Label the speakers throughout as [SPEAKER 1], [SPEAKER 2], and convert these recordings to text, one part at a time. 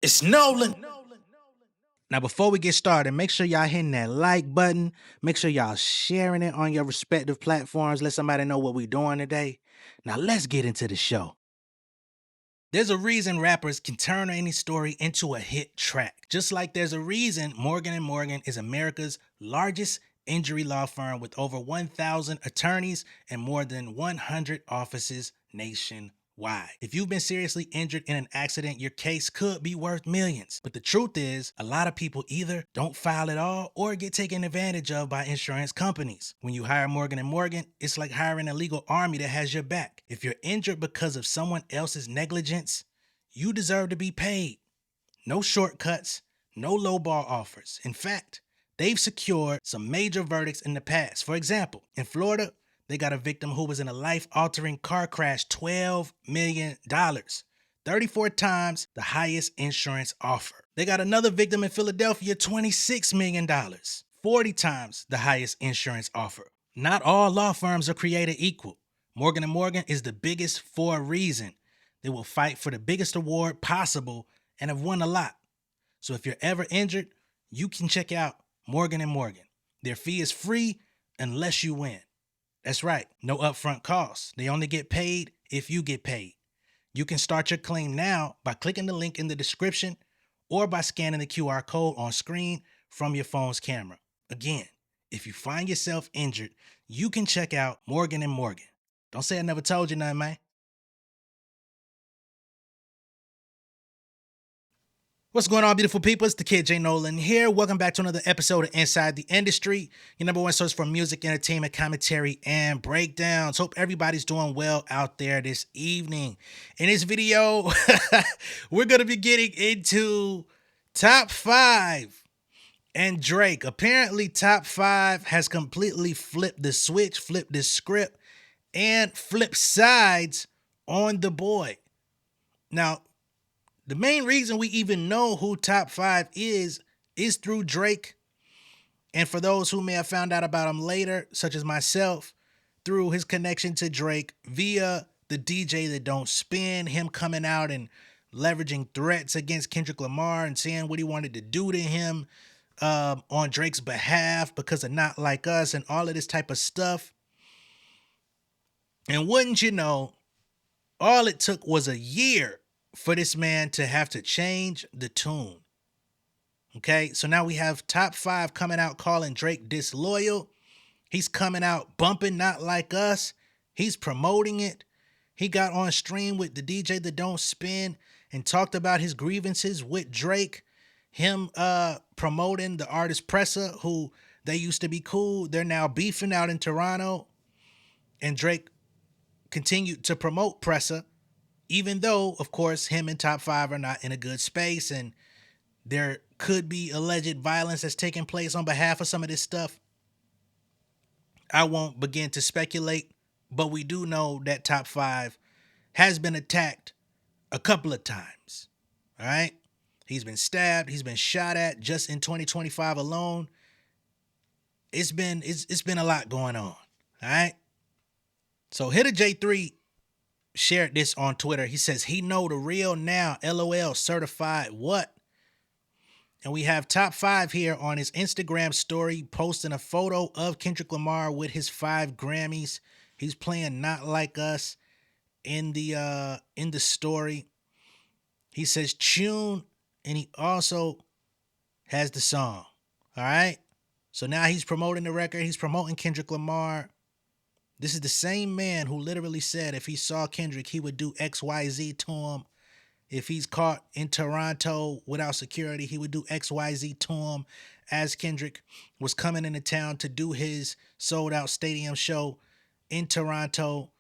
[SPEAKER 1] It's Nolan.
[SPEAKER 2] Now, before we get started, make sure y'all hitting that like button. Make sure y'all sharing it on your respective platforms. Let somebody know what we're doing today. Now, let's get into the show. There's a reason rappers can turn any story into a hit track. Just like there's a reason Morgan & Morgan is America's largest injury law firm with over 1,000 attorneys and more than 100 offices nationwide. If you've been seriously injured in an accident, your case could be worth millions. But the truth is, a lot of people either don't file at all or get taken advantage of by insurance companies. When you hire Morgan & Morgan, it's like hiring a legal army that has your back. If you're injured because of someone else's negligence, you deserve to be paid. No shortcuts, no lowball offers. In fact, they've secured some major verdicts in the past. For example, in Florida, they got a victim who was in a life-altering car crash, $12 million. 34 times the highest insurance offer. They got another victim in Philadelphia, $26 million. 40 times the highest insurance offer. Not all law firms are created equal. Morgan & Morgan is the biggest for a reason. They will fight for the biggest award possible and have won a lot. So if you're ever injured, you can check out Morgan & Morgan. Their fee is free unless you win. That's right, no upfront costs. They only get paid if you get paid. You can start your claim now by clicking the link in the description or by scanning the QR code on screen from your phone's camera. Again, if you find yourself injured, you can check out Morgan & Morgan. Don't say I never told you nothing, man. What's going on, beautiful people? It's the kid J Nolan here. Welcome back to another episode of Inside the Industry, your number one source for music, entertainment, commentary, and breakdowns. Hope everybody's doing well out there this evening. In this video, we're going to be getting into Top 5 and Drake. Apparently, Top 5 has completely flipped the switch, flipped the script, and flipped sides on the boy. Now, the main reason we even know who Top 5 is through Drake. And for those who may have found out about him later, such as myself, through his connection to Drake via the DJ That Don't Spin, him coming out and leveraging threats against Kendrick Lamar and saying what he wanted to do to him on Drake's behalf because of Not Like Us and all of this type of stuff. And wouldn't you know, all it took was a year for this man to have to change the tune. Okay, so now we have Top 5 coming out calling Drake disloyal. He's coming out bumping Not Like Us. He's promoting it. He got on stream with the DJ That Don't Spin and talked about his grievances with Drake. Him promoting the artist Pressa, who they used to be cool. They're now beefing out in Toronto. And Drake continued to promote Pressa, even though, of course, him and Top 5 are not in a good space and there could be alleged violence that's taking place on behalf of some of this stuff. I won't begin to speculate, but we do know that Top 5 has been attacked a couple of times. All right? He's been stabbed. He's been shot at just in 2025 alone. It's been a lot going on. All right? So Hitter J3 shared this on Twitter. He says, he know the real now, LOL, certified what? And we have Top 5 here on his Instagram story, posting a photo of Kendrick Lamar with his 5 Grammys. He's playing Not Like Us in the story. He says tune, and he also has the song. All right? So now he's promoting the record. He's promoting Kendrick Lamar. This is the same man who literally said if he saw Kendrick, he would do XYZ to him. If he's caught in Toronto without security, he would do XYZ to him. As Kendrick was coming into town to do his sold-out stadium show in Toronto,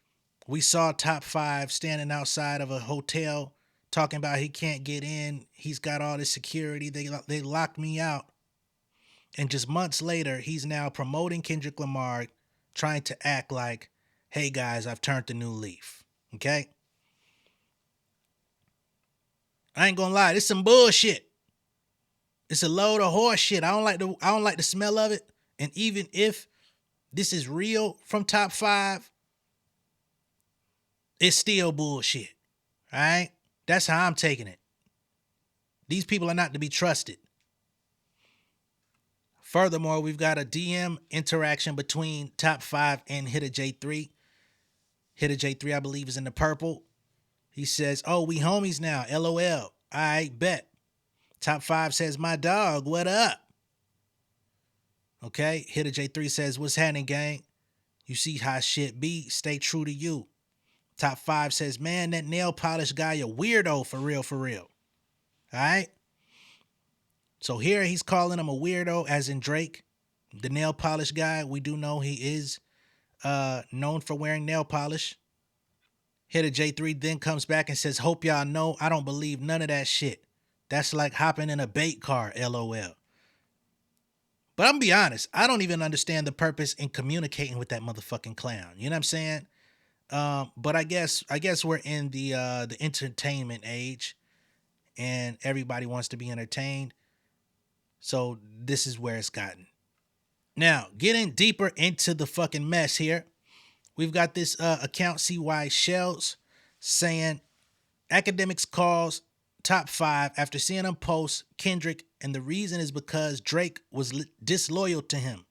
[SPEAKER 2] we saw Top 5 standing outside of a hotel talking about he can't get in. He's got all this security. They locked me out. And just months later, he's now promoting Kendrick Lamar, trying to act like, hey guys, I've turned a new leaf. Okay? I ain't gonna lie, this some bullshit. It's a load of horse shit. I don't like the smell of it. And even if this is real from Top 5, it's still bullshit. All right? That's how I'm taking it. These people are not to be trusted. Furthermore, we've got a DM interaction between Top 5 and Hitter J3. Hitter J3, I believe, is in the purple. He says, "Oh, we homies now. LOL. I bet." Top 5 says, "My dog, what up?" Okay. Hitter J3 says, "What's happening, gang? You see how shit be. Stay true to you." Top 5 says, "Man, that nail polish guy a weirdo for real, for real." All right. So here he's calling him a weirdo, as in Drake, the nail polish guy. We do know he is known for wearing nail polish. Hitter J3 then comes back and says, "Hope y'all know I don't believe none of that shit. That's like hopping in a bait car, LOL." But I'm gonna be honest, I don't even understand the purpose in communicating with that motherfucking clown. You know what I'm saying? But I guess we're in the entertainment age, and everybody wants to be entertained. So this is where it's gotten. Now, getting deeper into the fucking mess here, we've got this account CY Shells saying Akademiks calls Top 5 after seeing him post Kendrick, and the reason is because Drake was disloyal to him.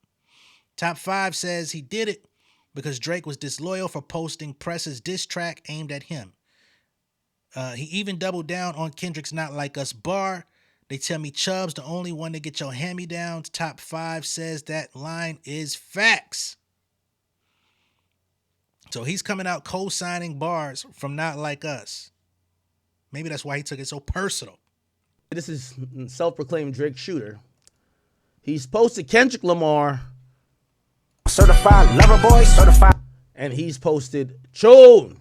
[SPEAKER 2] Top 5 says he did it because Drake was disloyal for posting Press's diss track aimed at him. He even doubled down on Kendrick's "Not Like Us" bar. "They tell me Chubb's the only one to get your hand-me-downs." Top 5 says that line is facts. So he's coming out co-signing bars from "Not Like Us." Maybe that's why he took it so personal.
[SPEAKER 1] This is self-proclaimed Drake shooter. He's posted Kendrick Lamar, certified lover boy, certified, and he's posted Chone.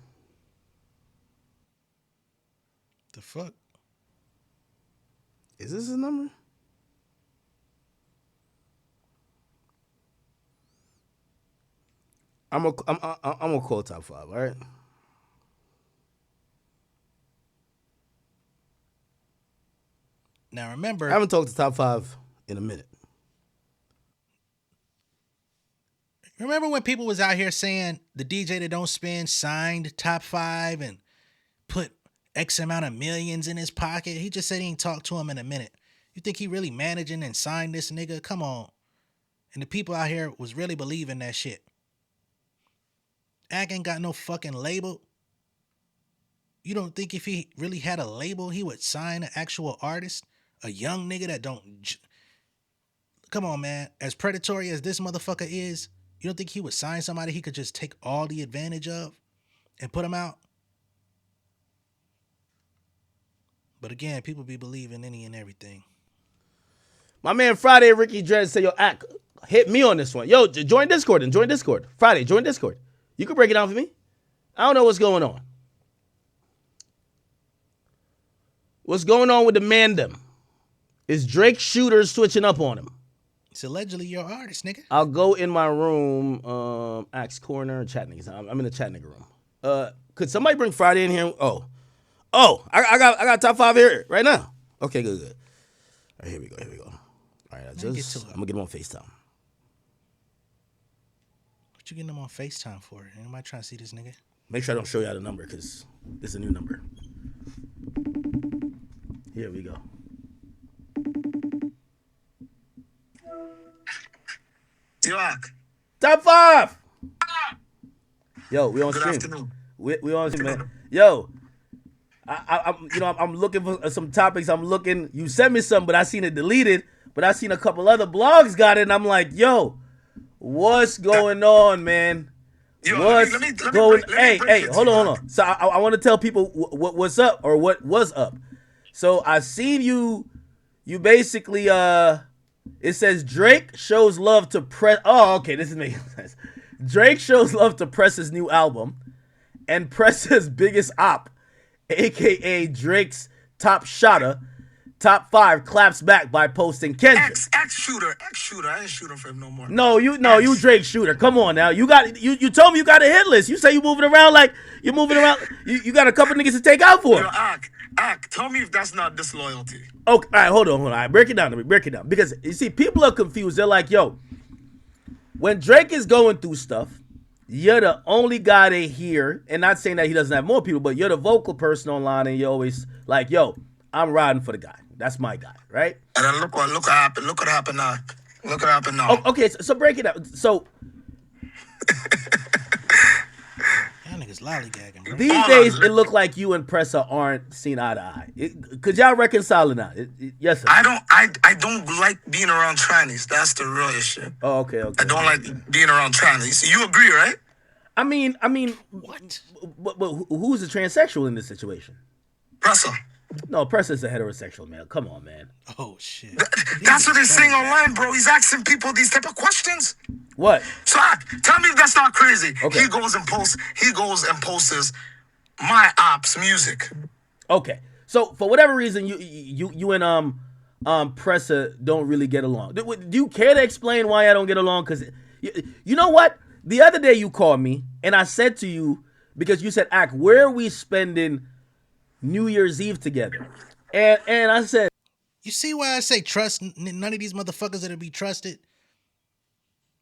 [SPEAKER 2] The fuck?
[SPEAKER 1] Is this his number? I'm gonna call Top 5. All right.
[SPEAKER 2] Now remember,
[SPEAKER 1] I haven't talked to Top 5 in a minute.
[SPEAKER 2] Remember when people was out here saying the DJ that don't spend signed Top 5 and put X amount of millions in his pocket? He just said he ain't talked to him in a minute. You think he really managing and signed this nigga? Come on. And the people out here was really believing that shit. Ak ain't got no fucking label. You don't think if he really had a label, he would sign an actual artist? A young nigga that don't... Come on, man. As predatory as this motherfucker is, you don't think he would sign somebody he could just take all the advantage of and put him out? But again, people be believing any and everything.
[SPEAKER 1] My man Friday Ricky Dredd said, "Yo, Ak, hit me on this one. Yo, join Discord and join Discord. Friday, join Discord. You can break it down for me. I don't know what's going on. What's going on with the mandem? Is Drake shooters switching up on him?
[SPEAKER 2] It's allegedly your artist, nigga.
[SPEAKER 1] I'll go in my room, Axe Corner, chat niggas. I'm in the chat nigga room. Could somebody bring Friday in here? Oh, I got Top 5 here right now. Okay, good. All right, here we go. All right, I'm gonna get him on FaceTime.
[SPEAKER 2] What you getting him on FaceTime for? Anybody trying to see this nigga?
[SPEAKER 1] Make sure I don't show y'all the number because this is a new number. Here we go.
[SPEAKER 3] Yo, Ak.
[SPEAKER 1] Top 5. Yo, we on
[SPEAKER 3] Good
[SPEAKER 1] stream.
[SPEAKER 3] afternoon.
[SPEAKER 1] We on stream, man. Yo, I'm looking for some topics. You sent me some, but I seen it deleted. But I seen a couple other blogs got it, and I'm like, yo, what's going on, man?
[SPEAKER 3] Yo,
[SPEAKER 1] What's
[SPEAKER 3] let me
[SPEAKER 1] going?
[SPEAKER 3] break
[SPEAKER 1] Hey,
[SPEAKER 3] it to
[SPEAKER 1] hold
[SPEAKER 3] you,
[SPEAKER 1] on.
[SPEAKER 3] man.
[SPEAKER 1] So I want to tell people what's up or what was up. So I seen you basically it says Drake shows love to press. Oh, okay, this is making sense. Drake shows love to Press's new album, and Press's biggest op, aka Drake's top shotter, Top 5 claps back by posting Kendrick.
[SPEAKER 3] X shooter. I ain't shooting for him no more.
[SPEAKER 1] No, you Drake shooter. Come on now. You told me you got a hit list. You say you moving around like you're moving around. You got a couple niggas to take out for.
[SPEAKER 3] Yo, Ak, tell me if that's not disloyalty.
[SPEAKER 1] Okay, all right, hold on. All right, break it down. Because you see, people are confused. They're like, yo, when Drake is going through stuff, you're the only guy they hear, and not saying that he doesn't have more people, but you're the vocal person online, and you're always like, yo, I'm riding for the guy. That's my guy, right?
[SPEAKER 3] And then look what happened. Look what happened now. Look what happened now.
[SPEAKER 1] Oh, okay, so break it out. So
[SPEAKER 2] Y'all niggas lollygagging, bro.
[SPEAKER 1] these days, it look like you and Pressa aren't seen eye to eye. Could y'all reconcile it now? Yes, sir.
[SPEAKER 3] I don't like being around trannies. That's the real issue.
[SPEAKER 1] Oh, okay.
[SPEAKER 3] I don't like being around trannies. So you agree, right?
[SPEAKER 1] I mean,
[SPEAKER 2] What?
[SPEAKER 1] but who's a transsexual in this situation?
[SPEAKER 3] Russell.
[SPEAKER 1] No, Pressa's a heterosexual, man. Come on, man.
[SPEAKER 2] Oh shit.
[SPEAKER 3] That's what they're saying online, bro. He's asking people these type of questions.
[SPEAKER 1] What?
[SPEAKER 3] So tell me if that's not crazy.
[SPEAKER 1] Okay.
[SPEAKER 3] He goes and posts my ops music.
[SPEAKER 1] Okay. So for whatever reason, you and Pressa don't really get along. Do you care to explain why I don't get along? Because you know what? The other day you called me and I said to you, because you said, "Ak, where are we spending New Year's Eve together?" And I said,
[SPEAKER 2] You see why I say trust none of these motherfuckers that be trusted?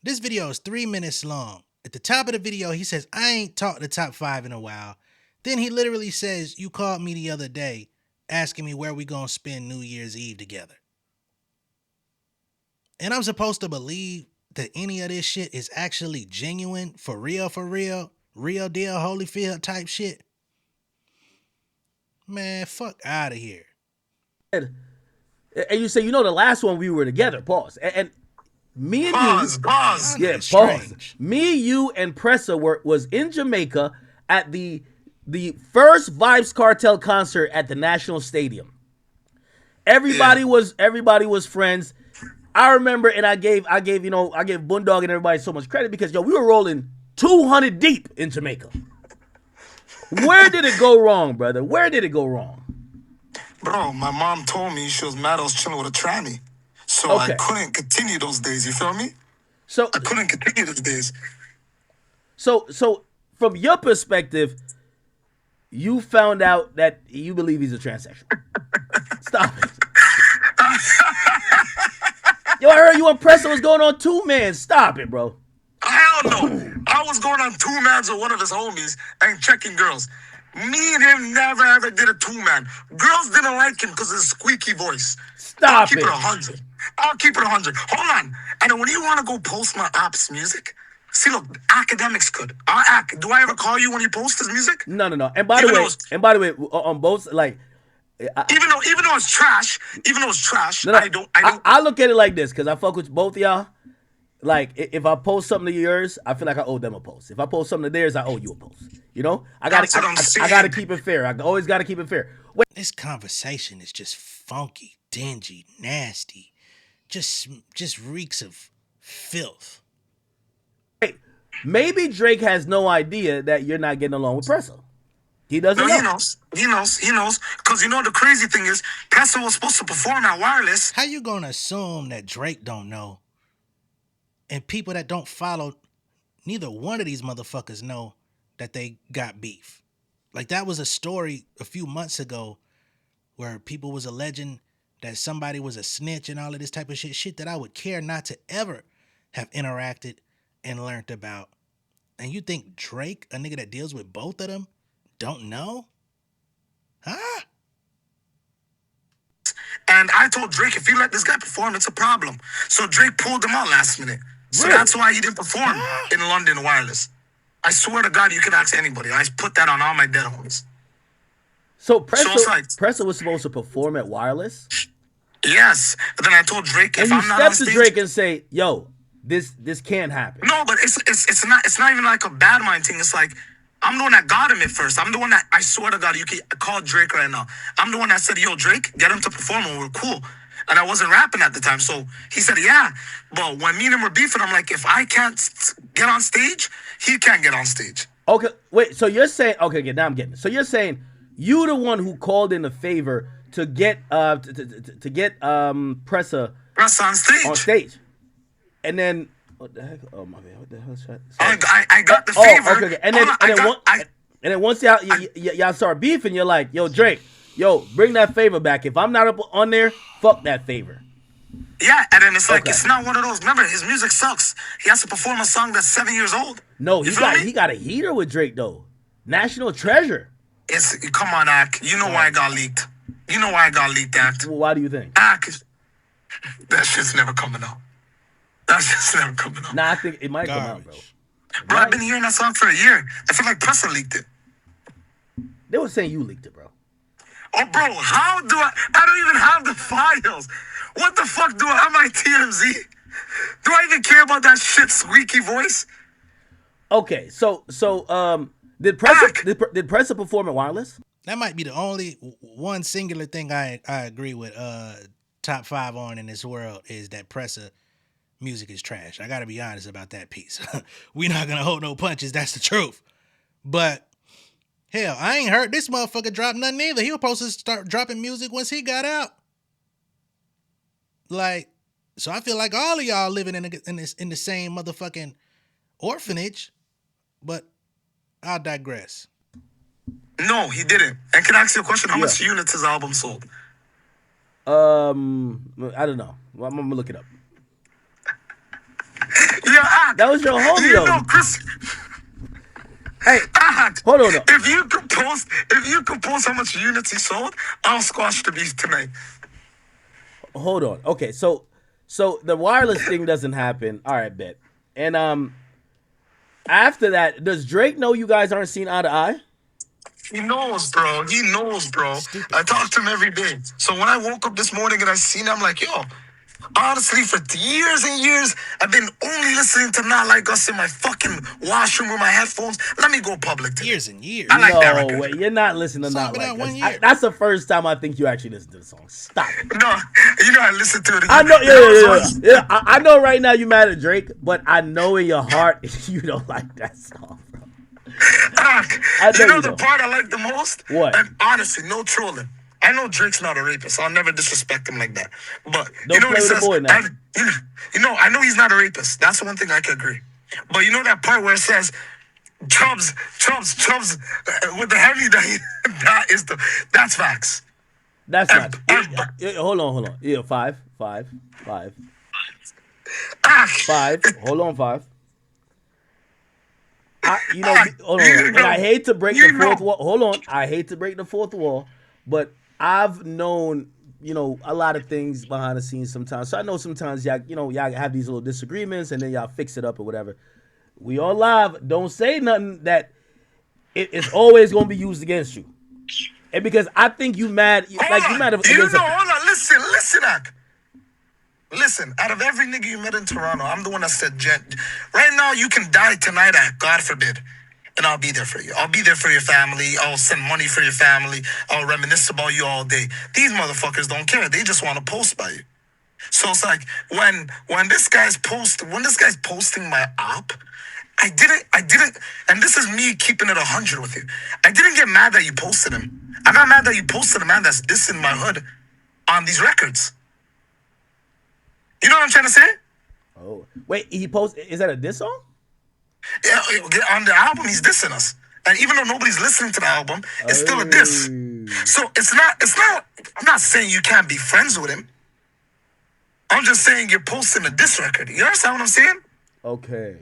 [SPEAKER 2] This video is 3 minutes long. At the top of the video, he says, I ain't talked to Top 5 in a while. Then he literally says, you called me the other day asking me where we gonna spend New Year's Eve together. And I'm supposed to believe that any of this shit is actually genuine, for real, real deal, Holyfield type shit. Man, fuck out of here.
[SPEAKER 1] and you say, the last one we were together. Pause. And me and
[SPEAKER 3] Pause.
[SPEAKER 1] you, yeah,
[SPEAKER 2] That's
[SPEAKER 1] pause.
[SPEAKER 2] strange.
[SPEAKER 1] Me, you, and Pressa was in Jamaica at the first Vibes Cartel concert at the National Stadium. Everybody was friends. I remember, and I gave Boondog and everybody so much credit because we were rolling 200 deep in Jamaica. Where did it go wrong, brother? Where did it go wrong?
[SPEAKER 3] Bro, my mom told me she was mad I was chilling with a tranny. So
[SPEAKER 1] Okay.
[SPEAKER 3] I couldn't continue those days, you feel me?
[SPEAKER 1] So
[SPEAKER 3] I couldn't continue those days.
[SPEAKER 1] So from your perspective, you found out that you believe he's a transsexual. Stop it. Yo, I heard you and Pressa was going on 2 man. Stop it, bro.
[SPEAKER 3] Hell no. I was going on 2 mans with one of his homies and checking girls. Me and him never ever did a 2-man. Girls didn't like him because of his squeaky voice. I'll
[SPEAKER 1] Stop
[SPEAKER 3] keep
[SPEAKER 1] it.
[SPEAKER 3] it 100. I'll keep it 100. Hold on. And then when you want to go post my ops music, see, look, Akademiks could. Do I ever call you when you post his music?
[SPEAKER 1] No. And by the way, on both, like,
[SPEAKER 3] Even though it's trash,
[SPEAKER 1] no. I look at it like this because I fuck with both of y'all. Like, if I post something to yours, I feel like I owe them a post. If I post something to theirs, I owe you a post. I gotta keep it fair. I always gotta keep it fair. Wait,
[SPEAKER 2] This conversation is just funky, dingy, nasty. Just reeks of filth.
[SPEAKER 1] maybe Drake has no idea that you're not getting along with Pressa. He doesn't
[SPEAKER 3] No,
[SPEAKER 1] know.
[SPEAKER 3] he knows. Because the crazy thing is, Pressa was supposed to perform at Wireless.
[SPEAKER 2] How you gonna assume that Drake don't know? And people that don't follow, neither one of these motherfuckers know that they got beef. Like, that was a story a few months ago where people was alleging that somebody was a snitch and all of this type of shit that I would care not to ever have interacted and learned about. And you think Drake, a nigga that deals with both of them, don't know? Huh?
[SPEAKER 3] And I told Drake, if you let this guy perform, it's a problem. So Drake pulled him out last minute. So
[SPEAKER 1] Really?
[SPEAKER 3] that's why he didn't perform in London Wireless. I swear to God, you can ask anybody. I put that on all my dead homies.
[SPEAKER 1] So
[SPEAKER 3] it's like-
[SPEAKER 1] Pressa was supposed to perform at Wireless,
[SPEAKER 3] Yes. But then I told Drake,
[SPEAKER 1] and
[SPEAKER 3] if
[SPEAKER 1] you
[SPEAKER 3] I'm not on
[SPEAKER 1] step to
[SPEAKER 3] stage...
[SPEAKER 1] Drake and say, "Yo, this can't happen."
[SPEAKER 3] No, but it's not even like a bad mind thing. It's like, I'm the one that got him at first. I'm the one that, I swear to God, you can call Drake right now. I'm the one that said, yo, Drake, get him to perform and we're cool. And I wasn't rapping at the time. So he said, yeah. But when me and him were beefing, I'm like, if I can't get on stage, he can't get on stage.
[SPEAKER 1] Okay, wait. So you're saying, okay, now I'm getting it. So you're saying you the one who called in a favor to get Pressa
[SPEAKER 3] Press on stage.
[SPEAKER 1] and then what the heck? Oh my man, what the hell?
[SPEAKER 3] I got the favor.
[SPEAKER 1] Oh, okay. And then once y'all start beefing, you're like, yo, Drake, yo, bring that favor back. If I'm not up on there, fuck that favor.
[SPEAKER 3] Yeah, and then it's like,
[SPEAKER 1] Okay.
[SPEAKER 3] it's not one of those. Remember, his music sucks. He has to perform a song that's 7 years old.
[SPEAKER 1] No,
[SPEAKER 3] You feel me?
[SPEAKER 1] he got a heater with Drake though. National treasure.
[SPEAKER 3] Come on, Ak. You know why it got leaked. You know why I got leaked that?
[SPEAKER 1] Well, why do you think?
[SPEAKER 3] Cause that shit's never coming out. That shit's never coming out.
[SPEAKER 1] Nah, I think it might come out, bro.
[SPEAKER 2] Garbage.
[SPEAKER 3] Bro, I've been hearing that song for a year. I feel like Pressa leaked it.
[SPEAKER 1] They were saying you leaked it, bro.
[SPEAKER 3] Oh, bro, how do I don't even have the files. What the fuck do I have my TMZ? Do I even care about that shit squeaky voice?
[SPEAKER 1] Okay, so did Pressa perform at Wireless?
[SPEAKER 2] That might be the only one singular thing I agree with top 5 on in this world is that Pressa music is trash. I gotta be honest about that piece. We not gonna hold no punches, that's the truth. But hell, I ain't heard this motherfucker drop nothing either. He was supposed to start dropping music once he got out. Like, so I feel like all of y'all living in the same motherfucking orphanage. But I'll digress.
[SPEAKER 3] No, he didn't. And can I ask you a question? How much units his album sold?
[SPEAKER 1] I don't know. Well, I'm gonna look it up.
[SPEAKER 3] Yeah,
[SPEAKER 1] that was your homie,
[SPEAKER 3] you
[SPEAKER 1] though.
[SPEAKER 3] know, Chris.
[SPEAKER 1] Hey, hold on.
[SPEAKER 3] If you could post how much units he sold, I'll squash the beef tonight.
[SPEAKER 1] Hold on. Okay, so the Wireless thing doesn't happen. All right, bet. And after that, does Drake know you guys aren't seen eye to eye?
[SPEAKER 3] He knows, bro. I talk to him every day. So when I woke up this morning and I seen him, I'm like, yo, honestly, for years and years, I've been only listening to Not Like Us in my fucking washroom with my headphones. Let me go public today.
[SPEAKER 2] Years and years.
[SPEAKER 3] I like that record.
[SPEAKER 1] No, wait, you're not listening to
[SPEAKER 2] Song
[SPEAKER 1] Not
[SPEAKER 2] been
[SPEAKER 1] Like
[SPEAKER 2] out 1
[SPEAKER 1] Us.
[SPEAKER 2] year.
[SPEAKER 1] That's the first time I think you actually listen to the song. Stop it.
[SPEAKER 3] No, you know I listened to it.
[SPEAKER 1] I know, yeah. I know right now you mad at Drake, but I know in your heart you don't like that song, bro.
[SPEAKER 3] You know the part I like the most?
[SPEAKER 1] What?
[SPEAKER 3] And honestly, no trolling. I know Drake's not a rapist. I'll never disrespect him like that. But
[SPEAKER 1] Don't
[SPEAKER 3] you know what he
[SPEAKER 1] play with the
[SPEAKER 3] says?
[SPEAKER 1] boy now.
[SPEAKER 3] I know he's not a rapist. That's the one thing I can agree. But you know that part where it says chubs with the heavy that's facts.
[SPEAKER 1] That's not. Hold on. Yeah, five. Hold on, 5. Hold on. And I hate to break the fourth wall. Hold on. I hate to break the fourth wall, but I've known, a lot of things behind the scenes sometimes. So I know sometimes y'all have these little disagreements and then y'all fix it up or whatever. We all live. Don't say nothing that it's always going to be used against you. And because I think you mad,
[SPEAKER 3] hold on, listen, Ak. Listen, out of every nigga you met in Toronto, I'm the one that said, right now you can die tonight, God forbid, and I'll be there for you. I'll be there for your family. I'll send money for your family. I'll reminisce about you all day. These motherfuckers don't care. They just want to post by you. So it's like when this guy's posting my op, I didn't, and this is me keeping it 100 with you. I didn't get mad that you posted him. I got mad that you posted a man that's dissing my hood on these records. You know what I'm trying to say?
[SPEAKER 1] Oh, wait, is that a diss song?
[SPEAKER 3] Yeah, on the album, he's dissing us. And even though nobody's listening to the album, it's still a diss. So it's not, I'm not saying you can't be friends with him. I'm just saying you're posting a diss record. You understand what I'm saying?
[SPEAKER 1] Okay.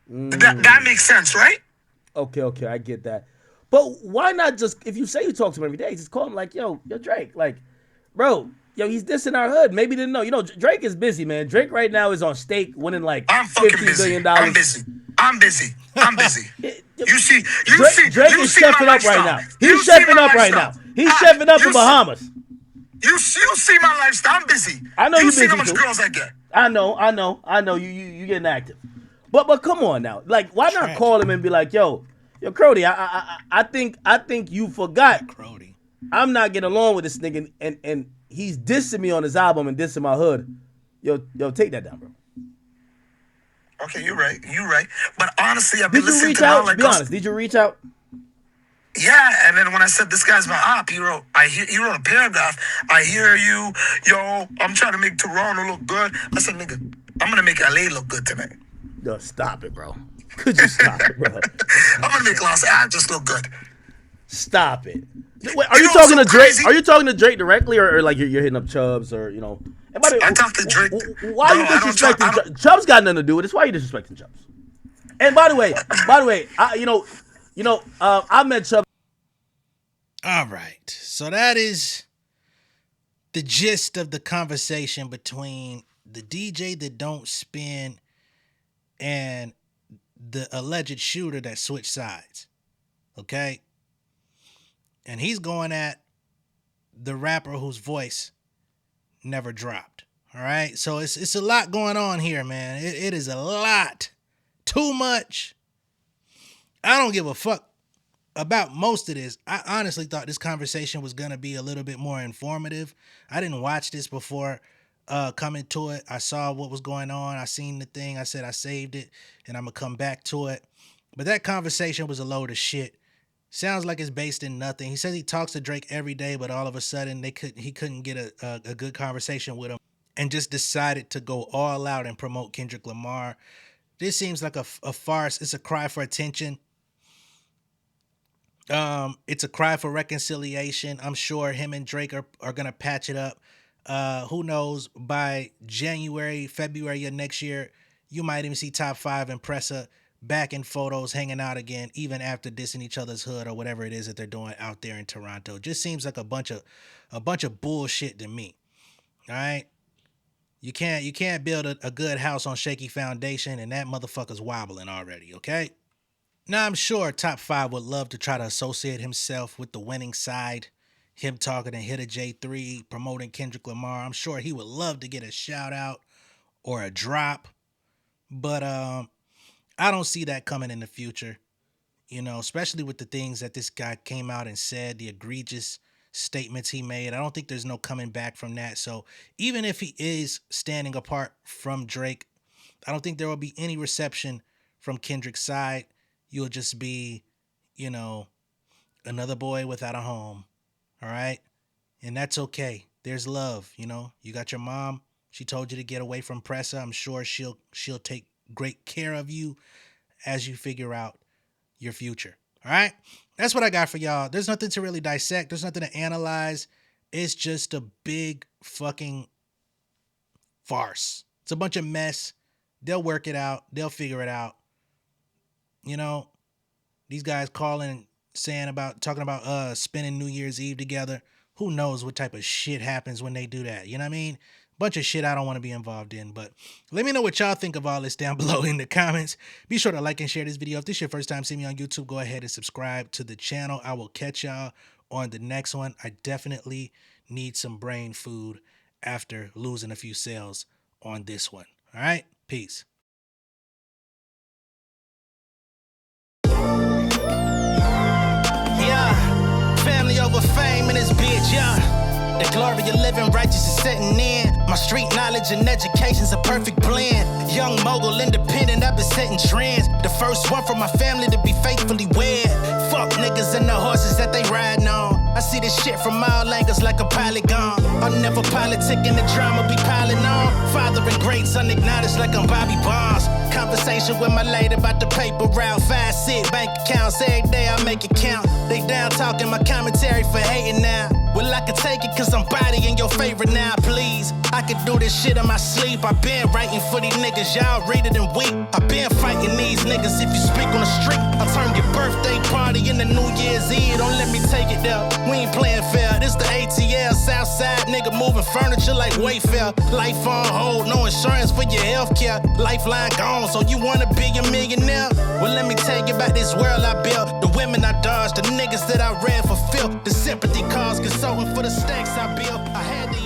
[SPEAKER 3] That makes sense, right?
[SPEAKER 1] Okay, I get that. But why not just, if you say you talk to him every day, just call him like, yo, Drake, like, bro, he's dissing our hood. Maybe he didn't know. Drake is busy, man. Drake right now is on stake winning like $15 billion.
[SPEAKER 3] I'm busy. You see
[SPEAKER 1] Drake is chefing up right now. He's chefing up right now. He's chefing up in Bahamas.
[SPEAKER 3] You see my lifestyle. I'm busy.
[SPEAKER 1] I know
[SPEAKER 3] you
[SPEAKER 1] you're
[SPEAKER 3] see
[SPEAKER 1] busy
[SPEAKER 3] how much
[SPEAKER 1] too.
[SPEAKER 3] girls I get.
[SPEAKER 1] I know. You getting active. But come on now. Like, why not call him and be like, yo, Crody, I think you forgot.
[SPEAKER 2] Crody.
[SPEAKER 1] I'm not getting along with this nigga and he's dissing me on his album and dissing my hood. Yo, take that down, bro.
[SPEAKER 3] Okay, you're right. But honestly, I've been
[SPEAKER 1] Did you
[SPEAKER 3] listening
[SPEAKER 1] reach
[SPEAKER 3] to
[SPEAKER 1] out?
[SPEAKER 3] Like
[SPEAKER 1] Be honest. Did you reach out?
[SPEAKER 3] Yeah, and then when I said this guy's my op, he wrote a paragraph. I hear you, yo. I'm trying to make Toronto look good. I said, nigga, I'm gonna make LA look good tonight.
[SPEAKER 1] Yo, stop it, bro. Could you stop it, bro?
[SPEAKER 3] I'm gonna make Los Angeles look good.
[SPEAKER 1] Stop it. Wait, are you talking to Drake? Are you talking to Drake directly, or like you're hitting up Chubbs, or And by the way,
[SPEAKER 3] I talk to Drake.
[SPEAKER 1] Why are you disrespecting Chubbs? Chubbs got nothing to do with this. Why are you disrespecting Chubbs? And by the way, I met Chubbs.
[SPEAKER 2] All right. So that is the gist of the conversation between the DJ that don't spin and the alleged shooter that switched sides. Okay? And he's going at the rapper whose voice never dropped. All right? So it's a lot going on here, man. It is a lot. Too much. I don't give a fuck about most of this. I honestly thought this conversation was going to be a little bit more informative. I didn't watch this before coming to it. I saw what was going on. I seen the thing. I said I saved it and I'm going to come back to it. But that conversation was a load of shit. Sounds like it's based in nothing. He says he talks to Drake every day, but all of a sudden he couldn't get a good conversation with him and just decided to go all out and promote Kendrick Lamar. This seems like a farce. It's a cry for attention. It's a cry for reconciliation. I'm sure him and Drake are gonna patch it up. Who knows, by January, February of next year, you might even see Top 5 and Pressa back in photos hanging out again, even after dissing each other's hood or whatever it is that they're doing out there in Toronto. Just seems like a bunch of bullshit to me. All right. You can't build a good house on shaky foundation, and that motherfucker's wobbling already, okay? Now, I'm sure Top 5 would love to try to associate himself with the winning side, him talking to Hitter J3, promoting Kendrick Lamar. I'm sure he would love to get a shout out or a drop, but I don't see that coming in the future, you know, especially with the things that this guy came out and said, the egregious statements he made. I don't think there's no coming back from that. So even if he is standing apart from Drake, I don't think there will be any reception from Kendrick's side. You'll just be, you know, another boy without a home. All right. And that's okay. There's love. You know, you got your mom. She told you to get away from Pressa. I'm sure she'll take great care of you as you figure out your future. All right. That's what I got for y'all. There's nothing to really dissect. There's nothing to analyze. It's just a big fucking farce. It's a bunch of mess. They'll work it out. They'll figure it out. You know, these guys talking about spending New Year's Eve together. Who knows what type of shit happens when they do that? You know what I mean? Bunch of shit I don't want to be involved in. But let me know what y'all think of all this down below in the comments. Be sure to like and share this video. If this is your first time seeing me on YouTube, go ahead and subscribe to the channel. I will catch y'all on the next one. I definitely need some brain food after losing a few sales on this one. All right? Peace. Yeah, family over fame in this bitch, yeah. The glory of living righteous is setting in. My street knowledge and education's a perfect blend. Young mogul, independent, I've been setting trends. The first one from my family to be faithfully wed. Fuck niggas and the horses that they riding on. I see this shit from all angles like a polygon. I'm never politicking, the drama be piling on. Father and great son acknowledged like I'm Bobby Bonds. Conversation with my lady about the paper route. 5 sit bank accounts every day I make it count. They down talking my commentary for hating now. Well, I can take it cause I'm bodying your favorite now, please. I can do this shit in my sleep. I been writing for these niggas, y'all read it and weep. I been fighting these niggas if you speak on the street. I'll turn your birthday party into New Year's Eve. Don't let me take it there. We ain't playing fair. This the ATL, Southside nigga moving furniture like Wayfair. Life on hold, no insurance for your healthcare. Lifeline gone, so you wanna be a millionaire? Well, let me tell you about this world I built. The women I dodged, the niggas that I read for filth. The sympathy calls, consulting for the stacks I built. I had to